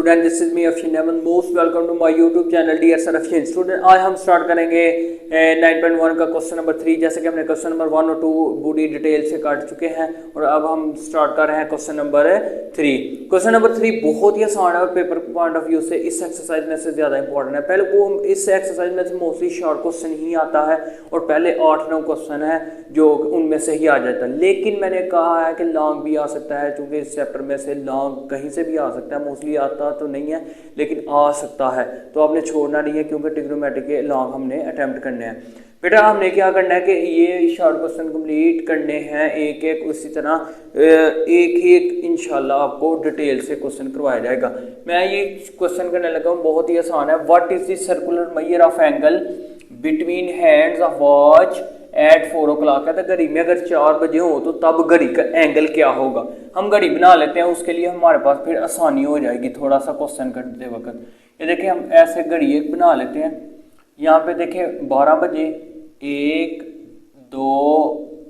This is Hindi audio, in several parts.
Student, this is me Afsheen Ahmed. Most welcome to my YouTube channel dear sir Afsheen student. आज हम स्टार्ट करेंगे 9.1 का क्वेश्चन नंबर 3। जैसे कि हमने क्वेश्चन नंबर 1 और 2 बूढ़ी डिटेल से काट चुके हैं और अब हम स्टार्ट कर रहे हैं क्वेश्चन नंबर 3। क्वेश्चन नंबर 3 बहुत ही आसान है और पेपर पॉइंट ऑफ व्यू से इस एक्सरसाइज में से ज़्यादा इंपॉर्टेंट है। पहले वो इस एक्सरसाइज में से मोस्टली शॉर्ट क्वेश्चन ही आता है और पहले 8-9 क्वेश्चन है जो उनमें से ही आ जाता है, लेकिन मैंने कहा है कि लॉन्ग भी आ सकता है क्योंकि इस चैप्टर में से लॉन्ग कहीं से भी आ सकता है। मोस्टली आता तो नहीं है लेकिन आ सकता है, तो आपने छोड़ना नहीं है क्योंकि ट्रिग्नोमेट्री के लॉन्ग हमने अटेम्प्ट करने हैं। बेटा हमने क्या करना है कि ये शॉर्ट क्वेश्चन कंप्लीट करने हैं एक एक, उसी तरह एक एक इंशाल्लाह आपको डिटेल से क्वेश्चन करवाया जाएगा। मैं ये क्वेश्चन करने लगा हूँ, बहुत ही आसान है। What is the circular measure of angle between hands of watch at 4 o'clock है। तो घड़ी में अगर 4 बजे हो तो तब घड़ी का एंगल क्या होगा। हम घड़ी बना लेते हैं, उसके लिए हमारे पास फिर आसानी हो जाएगी थोड़ा सा क्वेश्चन करते वक्त। ये देखिए हम ऐसे घड़ी एक बना लेते हैं, यहाँ पे देखिए 12 बजे 1 2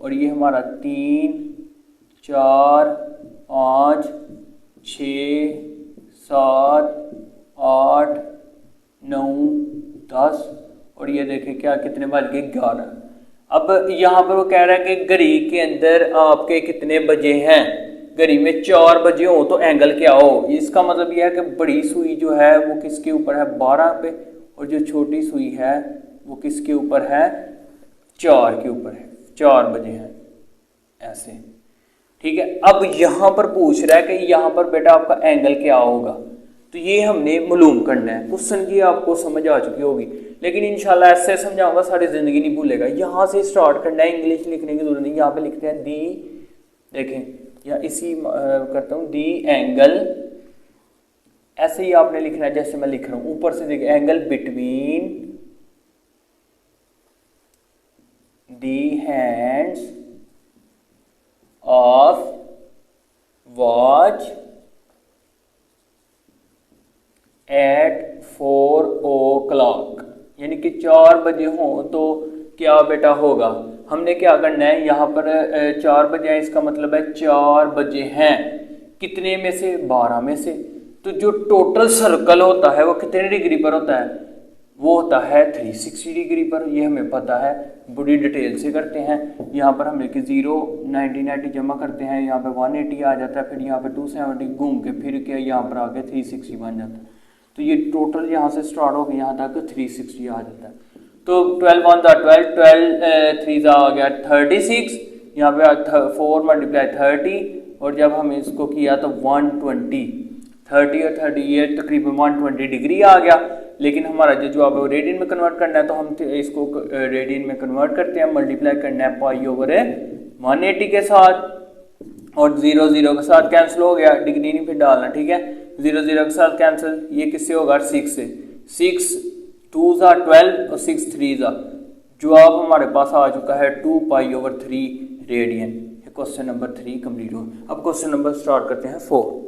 और ये हमारा 3 4 5 6 7 8 9 10 और ये देखिए क्या कितने बज गए 11। अब यहाँ पर वो कह रहा है कि घड़ी के अंदर आपके कितने बजे हैं। घड़ी में 4 बजे हो तो एंगल क्या हो। इसका मतलब यह है कि बड़ी सुई जो है वो किसके ऊपर है 12 पे और जो छोटी सुई है वो किसके ऊपर है 4 के ऊपर है। 4 बजे हैं ऐसे, ठीक है। अब यहाँ पर पूछ रहा है कि यहाँ पर बेटा आपका एंगल क्या होगा, तो ये हमने मालूम करना है। क्वेश्चन की आपको समझ आ चुकी होगी, लेकिन इंशाल्लाह ऐसे समझाऊंगा सारी जिंदगी नहीं भूलेगा। यहाँ से स्टार्ट करना है, इंग्लिश लिखने की जरूरत नहीं। यहाँ पे लिखते हैं दी, देखें या इसी करता हूँ दी एंगल, ऐसे ही आपने लिखना है जैसे मैं लिख रहा हूँ। ऊपर से देखिए angle between the hands of watch at 4 o'clock, यानी कि 4 बजे हो तो क्या बेटा होगा। हमने क्या करना है, यहाँ पर 4 बजे हैं, इसका मतलब है 4 बजे हैं कितने में से 12 में से। तो जो टोटल सर्कल होता है वो कितने डिग्री पर होता है, वो होता है 360 डिग्री पर। ये हमें पता है, बड़ी डिटेल से करते हैं। यहाँ पर हम लेके 0 1990 जमा करते हैं, यहाँ पे 180 आ जाता है, फिर यहाँ पे 270 घूम के फिर के यहाँ पर आके 360 बन जाता है। तो ये टोटल यहाँ से स्टार्ट होकर यहाँ तक 360 आ जाता है। तो 12 1 12 12 3 आ गया 36, यहाँ पे 4 मल्टीप्लाई 30 और जब हम इसको किया तो 120 30 और 30 ये तकरीबन 120 डिग्री आ गया। लेकिन हमारा जो जवाब है वो रेडियन में कन्वर्ट करना है, तो हम इसको रेडियन में कन्वर्ट करते हैं। मल्टीप्लाई करना है पाई ओवर 180 के साथ और 0 0 के साथ कैंसिल हो गया, डिग्री नहीं फिर डालना, ठीक है। 0 0 के साथ कैंसिल, ये किससे होगा 6 से। 6 2 12 और 6 3 जवाब हमारे पास आ चुका है 2 pi over 3 radian. Question number 3 complete हो। अब क्वेश्चन नंबर स्टार्ट करते हैं 4।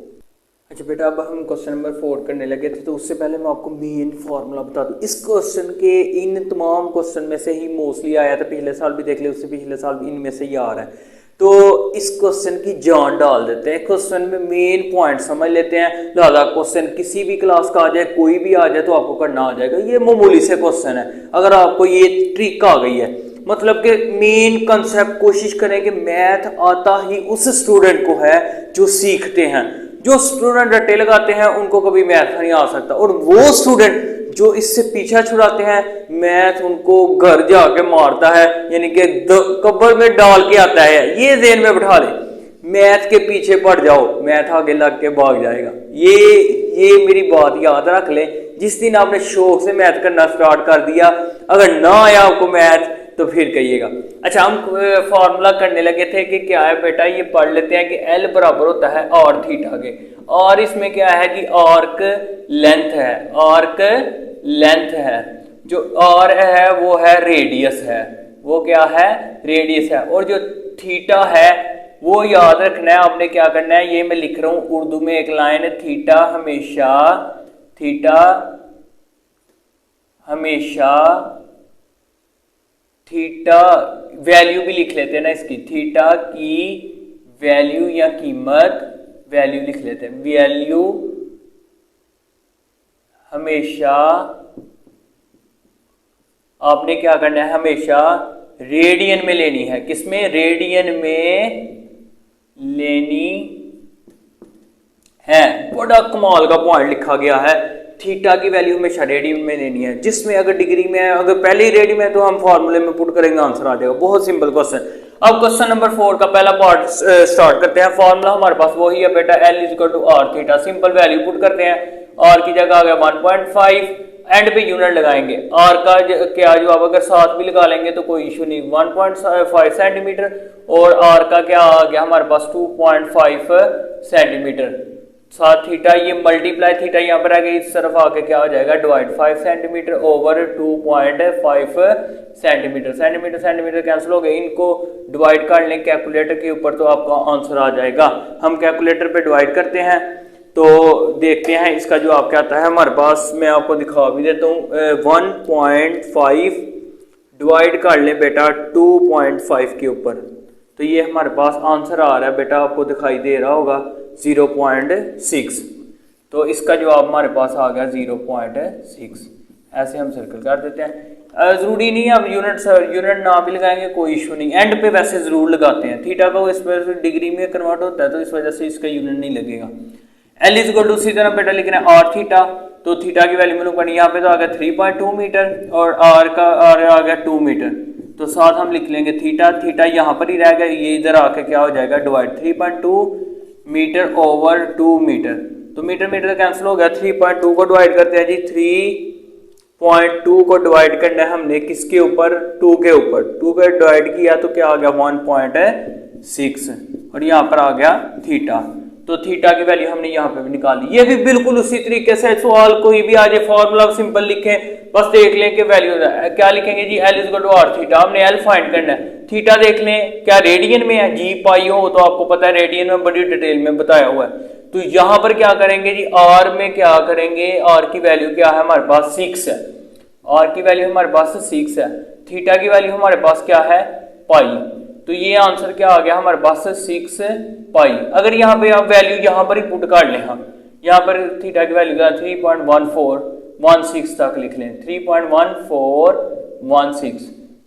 अच्छा बेटा अब हम क्वेश्चन नंबर 4 करने लगे थे, तो उससे पहले मैं आपको मेन फार्मूला बता दूं। इस क्वेश्चन के इन तमाम क्वेश्चन में से ही मोस्टली आया था, पिछले साल भी देख ले, उससे पिछले साल भी इनमें से ही आ रहा है। तो इस क्वेश्चन की जान डाल देते हैं, क्वेश्चन में मेन पॉइंट समझ लेते हैं। लिहाजा क्वेश्चन किसी भी क्लास का आ जाए, कोई भी आ जाए तो आपको करना आ जाएगा। ये मामूली से क्वेश्चन है, अगर आपको ये ट्रिक आ गई है, मतलब कि मेन कंसेप्ट कोशिश करें कि मैथ आता ही उस स्टूडेंट को है जो सीखते हैं। जो स्टूडेंट रट्टे लगाते हैं उनको कभी मैथ नहीं आ सकता, और वो स्टूडेंट जो इससे पीछा छुड़ाते हैं मैथ उनको घर जाके मारता है, यानी कि कब्र में डाल के आता है। ये ज़हन में बिठा ले, मैथ के पीछे पड़ जाओ, मैथ आगे लग के भाग जाएगा। ये मेरी बात याद रख ले। जिस दिन आपने शौक से मैथ करना स्टार्ट कर दिया, अगर ना आया आपको मैथ तो फिर कहिएगा। अच्छा हम फॉर्मूला करने लगे थे कि क्या है बेटा, ये पढ़ लेते हैं कि L बराबर होता है आर थीटा के। और इसमें क्या है कि आर्क लेंथ है, आर्क लेंथ है, जो आर है वो है रेडियस है, वो क्या है रेडियस है। और जो थीटा है वो याद रखना है आपने, क्या करना है, ये मैं लिख रहा हूं उर्दू में एक लाइन, थीटा हमेशा थीटा वैल्यू भी लिख लेते हैं ना इसकी, थीटा की वैल्यू या कीमत, वैल्यू लिख लेते हैं, वैल्यू हमेशा आपने क्या करना है, हमेशा रेडियन में लेनी है। किसमें? रेडियन में लेनी है। बड़ा कमाल का पॉइंट लिखा गया है, थीटा की वैल्यू हमेशा रेडियन में लेनी है। जिसमें अगर डिग्री में है, अगर पहले ही रेडियन में है तो हम फॉर्मूले में पुट करेंगे, आंसर आ जाएगा। बहुत सिंपल क्वेश्चन। अब क्वेश्चन नंबर 4 का पहला पार्ट स्टार्ट करते हैं। फॉर्मूला हमारे पास वही है बेटा, L equal to are theta. Simple value put करते हैं, आर की जगह आ गया 1.5, एंड पे यूनिट लगाएंगे। आर का क्या जवाब, अगर 7 भी लगा लेंगे तो कोई इशू नहीं, 1.5 सेंटीमीटर। और आर का क्या आ गया हमारे पास, 2.5 सेंटीमीटर। साथ थीटा, ये मल्टीप्लाई थीटा यहाँ पर आ गया, इस तरफ आके क्या हो जाएगा, divide 5 centimetre over 2.5 centimetre. Centimetre centimetre cancel हो गए, इनको डिवाइड कर लें कैलकुलेटर के ऊपर तो आपका आंसर आ जाएगा। हम कैलकुलेटर पे डिवाइड करते हैं तो देखते हैं इसका जवाब क्या आता है हमारे पास। मैं आपको दिखा भी देता हूँ। 1.5 डिवाइड कर लें बेटा 2.5 के ऊपर, तो ये हमारे पास आंसर आ रहा है बेटा, आपको दिखाई दे रहा होगा 0.6। तो इसका जवाब हमारे पास आ गया 0.6। ऐसे हम सर्कल कर देते हैं। जरूरी नहीं है अब यूनिट ना भी लगाएंगे, कोई इशू नहीं। एंड पे वैसे जरूर लगाते हैं, थीटा को इस वजह से डिग्री में कन्वर्ट होता है तो इस वजह से इसका यूनिट नहीं लगेगा। L इज इक्वल टू उसी तरह बेटा लिखना है आर थीटा, तो थीटा की वैल्यू मैंने पढ़ी, यहाँ पे तो आ गया 3.2 मीटर और आर का आर आ गया 2 मीटर। तो साथ हम लिख लेंगे थीटा, थीटा यहाँ पर ही रह गया, ये इधर आके क्या हो जाएगा, डिवाइड 3.2 मीटर ओवर 2 मीटर। तो मीटर मीटर कैंसिल हो गया, 3.2 को डिवाइड करते हैं जी, 3.2 को डिवाइड करना है हमने किसके ऊपर, 2 के ऊपर। 2 पे डिवाइड किया तो क्या आ गया 1.6 और यहाँ पर आ गया थीटा। तो थीटा की वैल्यू हमने यहाँ पे भी निकाली। ये भी बिल्कुल उसी तरीके से सवाल कोई भी आ जाए, फॉर्मूला सिंपल लिखें, बस देख लें कि वैल्यू क्या लिखेंगे जी, L equal to are theta. हमने L फाइंड करना है, थीटा देख लें क्या रेडियन में है जी, पाई हो तो आपको पता है रेडियन में बड़ी डिटेल में बताया हुआ है। तो यहाँ पर क्या करेंगे जी, आर में क्या करेंगे, आर की वैल्यू क्या है हमारे पास 6 है, आर की वैल्यू हमारे पास 6 है। थीटा की वैल्यू हमारे पास क्या है, पाई। तो ये आंसर क्या आ गया हमारे पास 6 पाई। अगर यहाँ पे आप वैल्यू यहाँ पर ही पुट कर लें, हम यहाँ पर थीटा की वैल्यू 3.1416 तक लिख लें, 3.1416।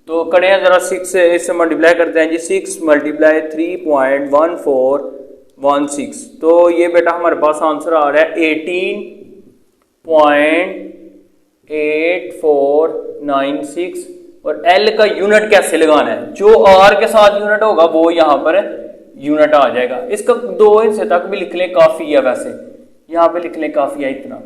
तो करें जरा 6 से इससे मल्टीप्लाई करते हैं जी, 6 मल्टीप्लाई 3.1416। तो ये बेटा हमारे पास आंसर आ रहा है 18.8496। और L का यूनिट कैसे लगाना है, जो R के साथ यूनिट होगा वो यहाँ पर यूनिट आ जाएगा। इसका 2 हिस्से तक भी लिख लें काफी है, वैसे यहाँ पे लिख लें काफी है इतना।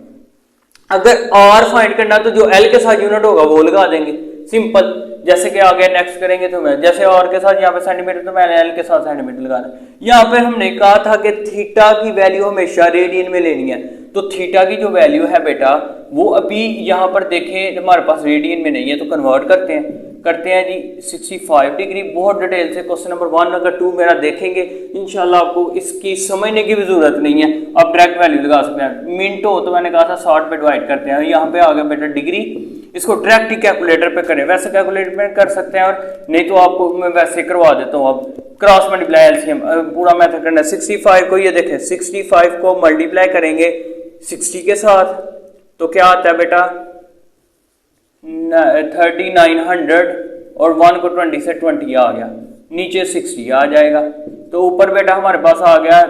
अगर R फाइंड करना तो जो L के साथ यूनिट होगा वो लगा देंगे, सिंपल। जैसे कि आगे नेक्स्ट करेंगे तो मैं जैसे R के साथ यहाँ पे सेंटीमीटर, तो मैंने L के साथ सेंटीमीटर लगाना। यहाँ पे हमने कहा था कि थीटा की वैल्यू हमेशा रेडियन में लेनी है, तो थीटा की जो वैल्यू है बेटा वो अभी यहाँ पर देखें हमारे पास रेडियन में नहीं है, तो कन्वर्ट करते हैं जी 65 डिग्री। बहुत डिटेल से क्वेश्चन नंबर 1 अगर 2 मेरा देखेंगे इंशाल्लाह आपको इसकी समझने की भी जरूरत नहीं है, आप डायरेक्ट वैल्यू लगा सकते हैं। मिनट हो तो मैंने कहा था 60 पे डिवाइड करते हैं, यहाँ पे आ गया बेटा डिग्री, इसको डायरेक्ट ही कैलकुलेटर पे करें, वैसे कैलकुलेटर पे कर सकते हैं और नहीं तो आपको मैं वैसे करवा देता हूँ। अब क्रॉस मल्टीप्लाई एलसीएम पूरा मेथड करना है। 65 को ये देखें, 65 को मल्टीप्लाई करेंगे 60 के साथ तो क्या आता है बेटा 3900 और 1 को 20 से 20 आ गया, नीचे 60 आ जाएगा। तो ऊपर बेटा हमारे पास आ गया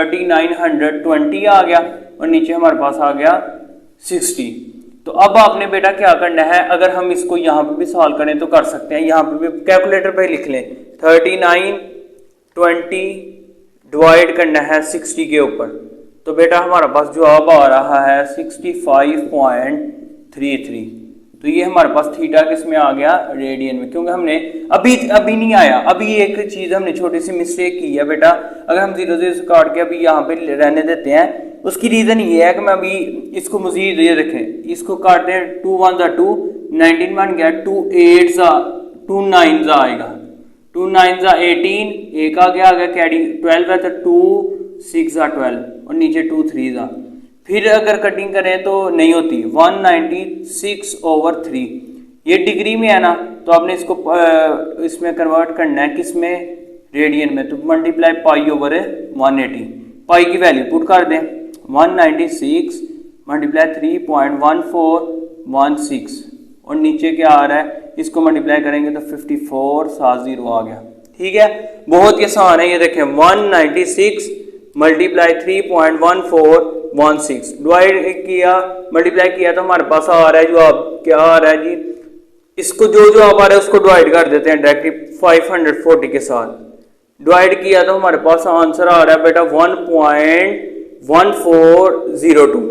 3920 आ गया और नीचे हमारे पास आ गया 60। तो अब आपने बेटा क्या करना है, अगर हम इसको यहाँ पे भी सॉल्व करें तो कर सकते हैं, यहाँ पे भी कैलकुलेटर पे लिख लें 3920 डिवाइड करना है 60 के ऊपर, तो बेटा हमारा पास जवाब आ रहा है 65.33। तो ये हमारे पास थीटा किस में आ गया, रेडियन में, क्योंकि हमने अभी नहीं आया। अभी एक चीज हमने छोटी सी मिस्टेक की है बेटा, अगर हम 0 0 से काट के अभी यहाँ पे रहने देते हैं, उसकी रीजन ये है कि मैं अभी इसको मजीद ये रखें, इसको काटते हैं 2 1 2 19 बन गया, 2 8 2 9 आएगा, 2 9 18, एक आ गया कैरी 12 है तो 2 6 12 और नीचे 2 3 फिर अगर कटिंग करें तो नहीं होती, 196/3। ये डिग्री में है ना, तो आपने इसको इसमें कन्वर्ट करना है किसमें, रेडियन में, तो मल्टीप्लाई पाई ओवर 180। पाई की वैल्यू पुट कर दें 196 मल्टीप्लाई 3.1416 और नीचे क्या आ रहा है, इसको मल्टीप्लाई करेंगे तो 54 7 0 आ गया। ठीक है, बहुत ही आसान है। ये देखें 196 मल्टीप्लाई 3.1416 डिवाइड किया, मल्टीप्लाई किया तो हमारे पास आ रहा है जवाब क्या आ रहा है जी, इसको जो जवाब आ रहा है उसको डिवाइड कर देते हैं डायरेक्टली 540 के साथ। डिवाइड किया तो हमारे पास आंसर आ रहा है बेटा 1.1402।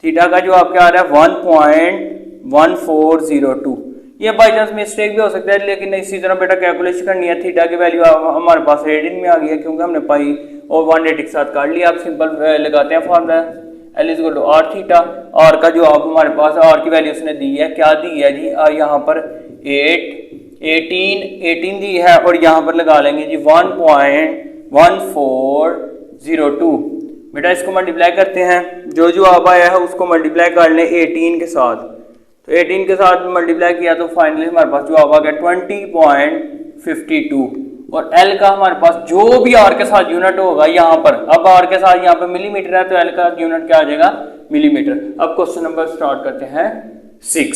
थीटा का जवाब क्या आ रहा है 1.1402। ये बाई चांस मिस्टेक भी हो सकता है, लेकिन इसी तरह बेटा कैलकुलेशन करनी है। थीटा की वैल्यू हमारे पास रेडियन में आ गई है क्योंकि हमने पाई और 180 के साथ काट लिया। आप सिंपल लगाते हैं formula L is equal to are theta. R का जवाब हमारे पास, आर की वैल्यू उसने दी है, क्या दी है जी, यहाँ पर 18 दी है और यहाँ पर लगा लेंगे जी 1.1402। बेटा इसको मल्टीप्लाई करते हैं, जो जवाब आया है उसको मल्टीप्लाई कर लें 18 के साथ। तो 18 के साथ मल्टीप्लाई किया तो फाइनली हमारे पास जवाब आ गया 20.52। और L का हमारे पास जो भी R के साथ यूनिट होगा यहाँ पर, अब R के साथ यहाँ पर मिलीमीटर है तो L का यूनिट क्या आ जाएगा, मिलीमीटर। अब क्वेश्चन नंबर स्टार्ट करते हैं 6।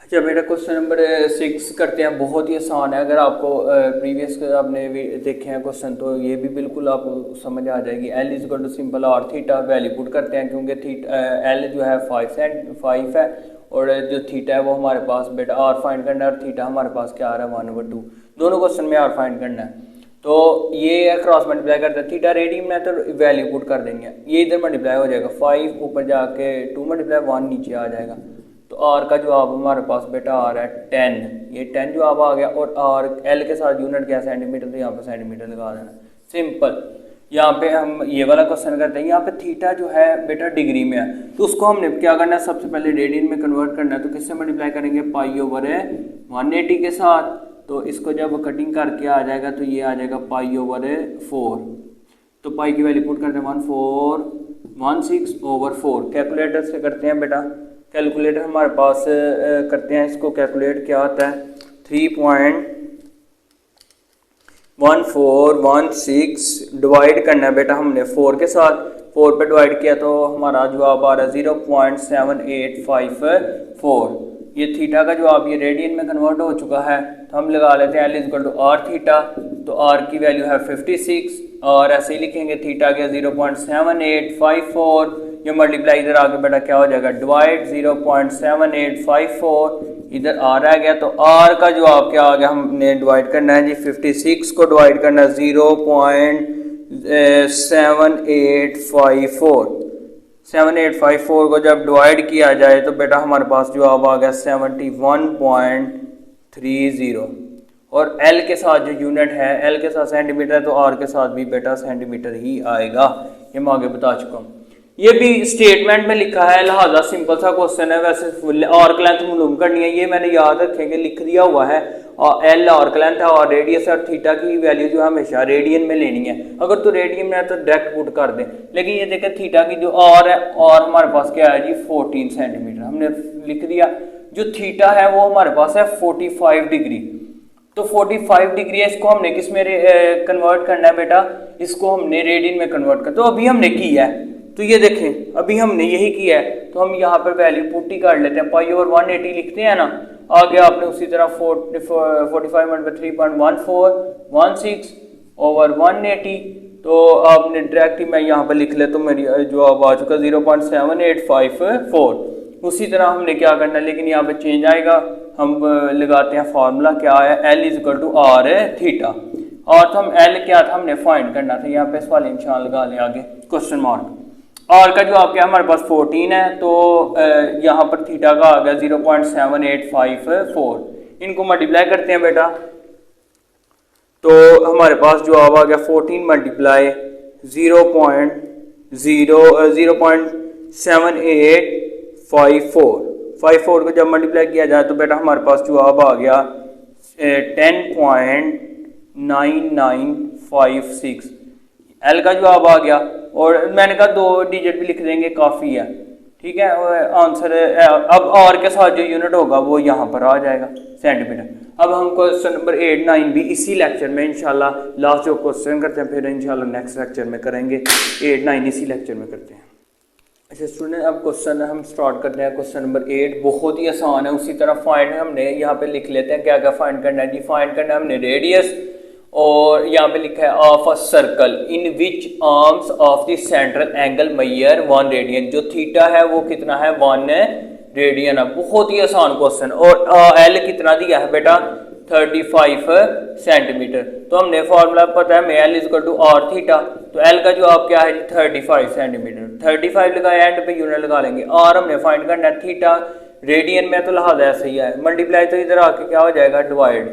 अच्छा बेटा क्वेश्चन नंबर 6 करते हैं, बहुत ही आसान है। अगर आपको प्रीवियस आपने देखे हैं क्वेश्चन तो ये भी बिल्कुल आपको समझ आ जाएगी। L is equal to simple r theta, value put करते हैं क्योंकि L जो है 5 है और जो थीटा है वो हमारे पास बेटा आर फाइंड करना है और थीटा हमारे पास क्या आ रहा है 1/2। दोनों क्वेश्चन में आर फाइंड करना है। तो ये क्रॉस मल्टीप्लाई करते हैं, थीटा रेडियन में तो वैल्यू पुट कर देंगे, ये इधर मल्टीप्लाई हो जाएगा 5 ऊपर जाके 2 मल्टीप्लाई 1 नीचे आ जाएगा। तो आर का जवाब हमारे पास बेटा आ रहा है 10। ये 10 जवाब आ गया और आर एल के साथ यूनिट क्या सेंटीमीटर, तो यहाँ पे सेंटीमीटर लगा देना सिंपल। यहाँ पे हम ये वाला क्वेश्चन करते हैं, यहाँ पे थीटा जो है बेटा डिग्री में है तो उसको हमने क्या करना है, सबसे पहले रेडियन में कन्वर्ट करना है। तो किससे मल्टीप्लाई करेंगे, पाई ओवर 180 के साथ। तो इसको जब कटिंग करके आ जाएगा तो ये आ जाएगा पाई ओवर 4। तो पाई की वैल्यू पुट करते हैं 1416/4। कैलकुलेटर से करते हैं बेटा, कैलकुलेटर हमारे पास करते हैं, इसको कैलकुलेट क्या आता है 3.1416 डिवाइड करना है बेटा हमने 4 के साथ। 4 पे डिवाइड किया तो हमारा जवाब आ रहा है 0.7854। ये थीटा का जवाब ये रेडियन में कन्वर्ट हो चुका है तो हम लगा लेते हैं L is equal to are theta. तो आर की वैल्यू है 56 और ऐसे ही लिखेंगे थीटा के 0.7854। ये मल्टीप्लाई इधर आके बेटा क्या हो जाएगा, डिवाइड 0.7854 इधर आ रहा गया। तो आर का जवाब क्या आ गया, हमने डिवाइड करना है जी 56 को डिवाइड करना है 0.7854। 7854 को जब डिवाइड किया जाए तो बेटा हमारे पास जवाब आ गया 71.30। और L के साथ जो यूनिट है, L के साथ सेंटीमीटर, तो R के साथ भी बेटा सेंटीमीटर ही आएगा। ये मैं आगे बता चुका हूँ। ये भी स्टेटमेंट में लिखा है, लिहाजा सिंपल सा क्वेश्चन है। वैसे आर्क लेंथ मालूम करनी है, ये मैंने याद रखेंगे, लिख दिया हुआ है। और L आर्क लेंथ है और रेडियस और थीटा की वैल्यू जो है हमेशा रेडियन में लेनी है। अगर तो रेडियन में है तो डायरेक्ट पुट कर दें। लेकिन ये देखें थीटा की जो R है, और हमारे पास क्या है जी 14 सेंटीमीटर हमने लिख दिया। जो थीटा है वो हमारे पास है 45 डिग्री। तो 45 डिग्री है, इसको हमने किस में कन्वर्ट करना है बेटा, इसको हमने रेडियन में कन्वर्ट करना। तो अभी हमने किया है, तो ये देखें अभी हमने यही किया है। तो हम यहाँ पर वैल्यू पुट ही कर लेते हैं, पाई ओवर 180 लिखते हैं ना। आगे आपने उसी तरह 45 मल्टीप्लाई 3.1416 ओवर 180। तो आपने डायरेक्ट ही मैं यहाँ पर लिख ले तो मेरी जवाब आ चुका 0.7854। उसी तरह हमने क्या करना है, लेकिन यहाँ पे चेंज आएगा। हम लगाते हैं फार्मूला क्या है, L is equal to are theta. और तो हम L क्या था हमने फाइंड करना था, यहाँ पे इस वाले निशान लगा लें आगे क्वेश्चन मार्क। R का जवाब क्या हमारे पास 14 है, तो यहाँ पर थीटा का आ गया 0.7854। इनको मल्टीप्लाई करते हैं बेटा, तो हमारे पास जवाब आ गया 14 मल्टीप्लाई 0.7854 को जब मल्टीप्लाई किया जाए तो बेटा हमारे पास जवाब आ गया 10.9956। L का जवाब आ गया। और मैंने कहा 2 डिजिट भी लिख देंगे काफ़ी है, ठीक है। आंसर अब R के साथ जो यूनिट होगा वो यहाँ पर आ जाएगा सेंटीमीटर। अब हम क्वेश्चन नंबर 8, 9 भी इसी लेक्चर में इंशाल्लाह लास्ट जो क्वेश्चन करते हैं फिर इंशाल्लाह नेक्स्ट लेक्चर में करेंगे। 8, 9 इसी लेक्चर में करते हैं। अच्छा स्टूडेंट, अब क्वेश्चन हम स्टार्ट करते हैं। क्वेश्चन नंबर 8 बहुत ही आसान है। उसी तरह फाइंड हमने यहाँ पे लिख लेते हैं क्या क्या फाइंड करना है जी। फाइंड करना है हमने रेडियस, और यहाँ पे लिखा है of a circle in which arms of the central angle measure 1 radian. जो थीटा है वो कितना है, 1 रेडियन है। बहुत ही आसान क्वेश्चन। और एल कितना दिया है बेटा, 35 सेंटीमीटर। तो हमने फॉर्मूला पता है, L is equal to are theta. तो एल का जवाब क्या है जी, 35 सेंटीमीटर। 35 लगाया, एंड पे यूनिट लगा लेंगे। आर हमने फाइंड करना है थीटा, रेडियन में तो लिहाजा ऐसे ही है, मल्टीप्लाई तो इधर आके क्या हो जाएगा, डिवाइड।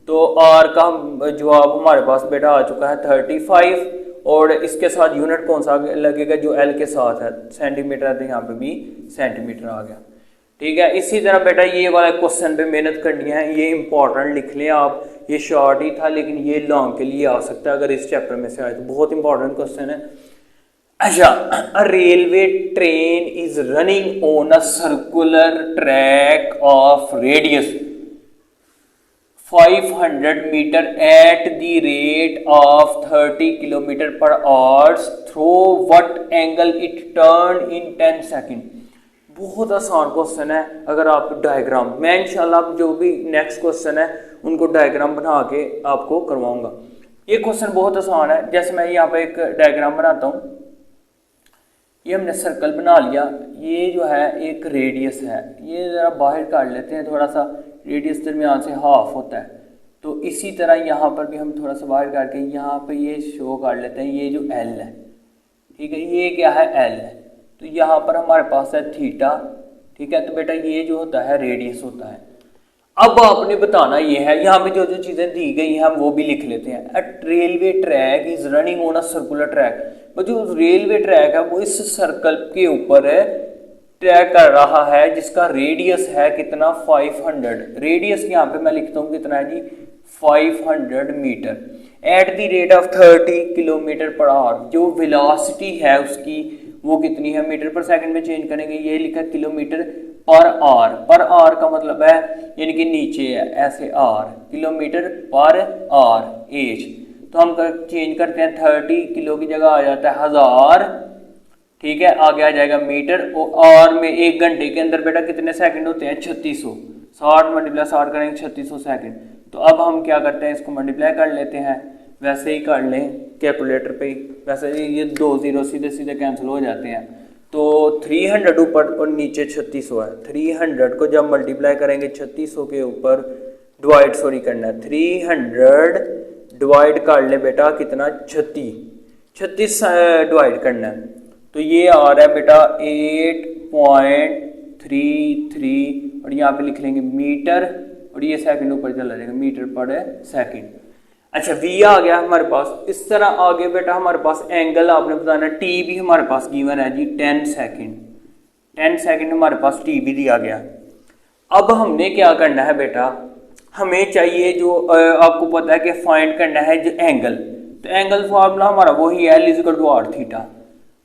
तो आर का जवाब हमारे पास बेटा आ चुका है 35, और इसके साथ यूनिट कौन सा लगेगा, जो एल के साथ है, सेंटीमीटर है, तो यहाँ पे भी सेंटीमीटर आ गया। ठीक है, इसी तरह बेटा ये वाला क्वेश्चन पे मेहनत करनी है। ये इंपॉर्टेंट लिख लें आप, ये शॉर्ट ही था लेकिन ये लॉन्ग के लिए आ सकता है अगर इस चैप्टर में से आए तो। बहुत इंपॉर्टेंट क्वेश्चन है। अच्छा, a railway train is running on a circular track of radius 500 metre at the rate of 30 kilometre per hours through what angle it turn in 10 second. बहुत आसान क्वेश्चन है। अगर आप डायग्राम, मैं इंशाल्लाह जो भी नेक्स्ट क्वेश्चन है उनको डायग्राम बना के आपको करवाऊंगा। ये क्वेश्चन बहुत आसान है। जैसे मैं यहाँ पे एक डायग्राम बनाता हूँ, ये हमने सर्कल बना लिया। ये जो है एक रेडियस है, ये ज़रा बाहर काट लेते हैं थोड़ा सा, रेडियस दरमियान से हाफ होता है। तो इसी तरह यहाँ पर भी हम थोड़ा सा बाहर काट के यहाँ पे ये शो काट लेते हैं, ये जो एल है, ठीक है, ये क्या है, एल है। तो यहाँ पर हमारे पास है थीटा, ठीक है। तो बेटा ये जो होता है रेडियस होता है। अब आपने बताना ये है, यहाँ पे जो जो चीज़ें दी गई हैं हम वो भी लिख लेते हैं। A railway track is running on a circular track. जो रेलवे ट्रैक है वो इस सर्कल के ऊपर ट्रैक कर रहा है, जिसका रेडियस है कितना, 500। रेडियस यहाँ पे मैं लिखता हूँ कितना है जी, 500 metre at the rate of 30 kilometre per hour. जो वेलोसिटी है उसकी वो कितनी है, मीटर पर सेकंड में चेंज करेंगे, ये लिखा kilometre per our. Per hour का मतलब है यानी कि नीचे है ऐसे R, kilometre per hour as. तो हम चेंज करते हैं, 30 किलो की जगह आ जाता है 1000, ठीक है, आगे आ जाएगा मीटर। और आवर में 1 घंटे के अंदर बेटा कितने सेकंड होते हैं, 3600। 60 मल्टीप्लाई 60 करेंगे 3600 सेकंड। तो अब हम क्या करते हैं, इसको मल्टीप्लाई कर लेते हैं, वैसे ही कर लें कैलकुलेटर पे ही, वैसे ये 2 जीरो सीधे सीधे कैंसिल हो जाते हैं। तो 300 ऊपर और नीचे 3600 है। 300 को जब मल्टीप्लाई करेंगे 3600 के ऊपर डिवाइड करना है, 300 डिवाइड कर ले बेटा कितना, 36 डिवाइड करना है। तो ये आ रहा है बेटा 8.33, और यहाँ पे लिख लेंगे मीटर, और ये सेकंड ऊपर चला जाएगा, मीटर पर सेकंड। अच्छा, v आ गया हमारे पास। इस तरह आगे बेटा हमारे पास एंगल आपने बताना, t भी हमारे पास गिवन है जी, 10 सेकंड। 10 सेकंड हमारे पास t भी दिया गया। अब हमने क्या करना है बेटा, हमें चाहिए जो आपको पता है कि फाइंड करना है जो एंगल। तो एंगल फार्मूला हमारा वही है, L equal to are theta.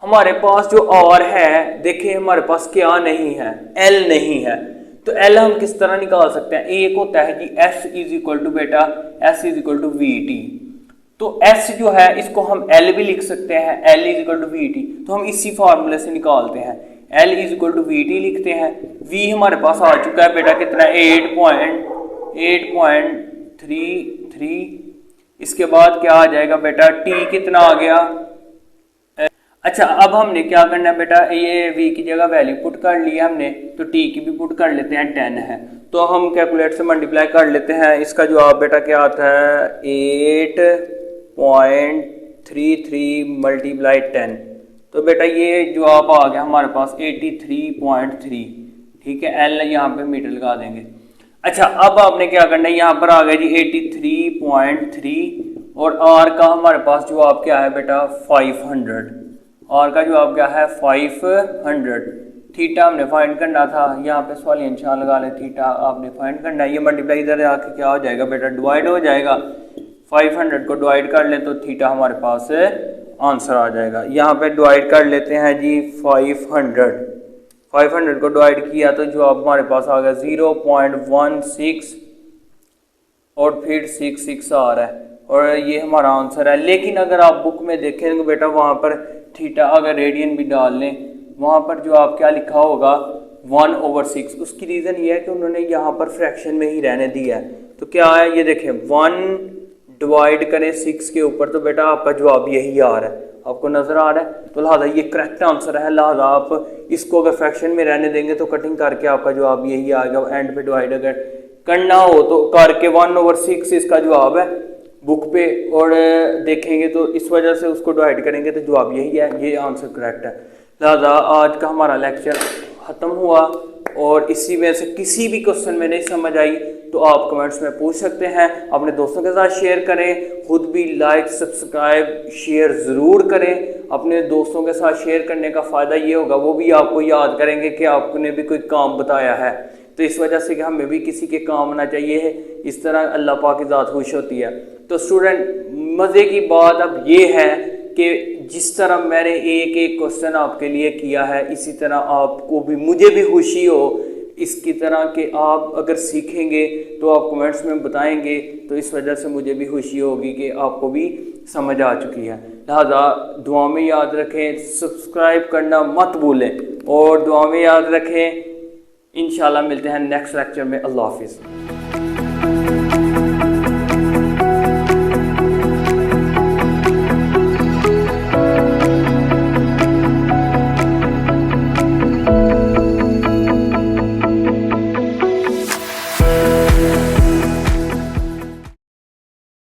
हमारे पास जो r है, देखिए हमारे पास क्या नहीं है, L नहीं है। तो L हम किस तरह निकाल सकते हैं, एक होता है जी S is equal to beta, S is equal to V T. तो S जो है इसको हम L भी लिख सकते हैं, L is equal to V T. तो हम इसी फार्मूले से निकालते हैं, L is equal to V T लिखते हैं। V हमारे पास आ चुका है बेटा कितना, 8.33। इसके बाद क्या आ जाएगा बेटा, T कितना आ गया। अच्छा, अब हमने क्या करना है बेटा, ये v की जगह वैल्यू पुट कर लिया हमने, तो t की भी पुट कर लेते हैं, 10 है। तो हम कैलकुलेट से मल्टीप्लाई कर लेते हैं। इसका जवाब बेटा क्या आता है, 8.33 मल्टीप्लाई 10। तो बेटा ये जवाब आ गया हमारे पास 83.3, ठीक है। l यहाँ पे मीटर लगा देंगे। अच्छा, अब आपने क्या करना है, यहाँ पर आ गया जी 83.3, और r का हमारे पास जवाब क्या है बेटा, 500। और का जवाब क्या है, 500। थीटा हमने फाइंड करना था, यहाँ पे सवालिया निशान लगा ले, थीटा आपने फाइंड करना है। ये मल्टीप्लाई इधर आके क्या हो जाएगा बेटा, डिवाइड हो जाएगा। 500 को डिवाइड कर ले तो थीटा हमारे पास आंसर आ जाएगा। यहाँ पे डिवाइड कर लेते हैं जी 500 को डिवाइड किया तो जवाब हमारे पास आ गया 0.16, और फिर 66 आ रहा है, और ये हमारा आंसर है। लेकिन अगर आप बुक में देखेंगे बेटा, वहाँ पर थीटा अगर रेडियन भी डाल लें वहाँ पर जो आप क्या लिखा होगा 1/6। उसकी रीज़न ये है कि उन्होंने यहाँ पर फ्रैक्शन में ही रहने दिया है। तो क्या है ये देखें 1 डिवाइड करें 6 के ऊपर, तो बेटा आपका जवाब यही आ रहा है, आपको नज़र आ रहा है। तो लिहाजा ये करेक्ट आंसर है। लिहाजा आप इसको अगर फ्रैक्शन में रहने देंगे तो कटिंग करके आपका जवाब यही आएगा। एंड पे डिवाइड अगर करना हो तो करके 1/6 इसका जवाब है बुक पे, और देखेंगे तो इस वजह से उसको डिवाइड करेंगे तो जवाब यही है, ये आंसर करेक्ट है। लिहाजा आज का हमारा लेक्चर ख़त्म हुआ, और इसी में से किसी भी क्वेश्चन में नहीं समझ आई तो आप कमेंट्स में पूछ सकते हैं। अपने दोस्तों के साथ शेयर करें, खुद भी लाइक सब्सक्राइब शेयर ज़रूर करें। अपने दोस्तों के साथ शेयर करने का फ़ायदा ये होगा वो भी आपको याद करेंगे कि आपने भी कोई काम बताया है, तो इस वजह से कि हमें भी किसी के काम आना चाहिए। इस तरह अल्लाह पाक की ज़ात खुश होती है। तो स्टूडेंट मज़े की बात अब ये है कि जिस तरह मैंने एक एक क्वेश्चन आपके लिए किया है, इसी तरह आपको भी, मुझे भी खुशी हो इसकी तरह कि आप अगर सीखेंगे तो आप कमेंट्स में बताएंगे, तो इस वजह से मुझे भी खुशी होगी कि आपको भी समझ आ चुकी है। लिहाजा दुआ में याद रखें, सब्सक्राइब करना मत भूलें, और दुआ में याद रखें। इंशाल्लाह मिलते हैं नेक्स्ट लेक्चर में। अल्लाह हाफिज़।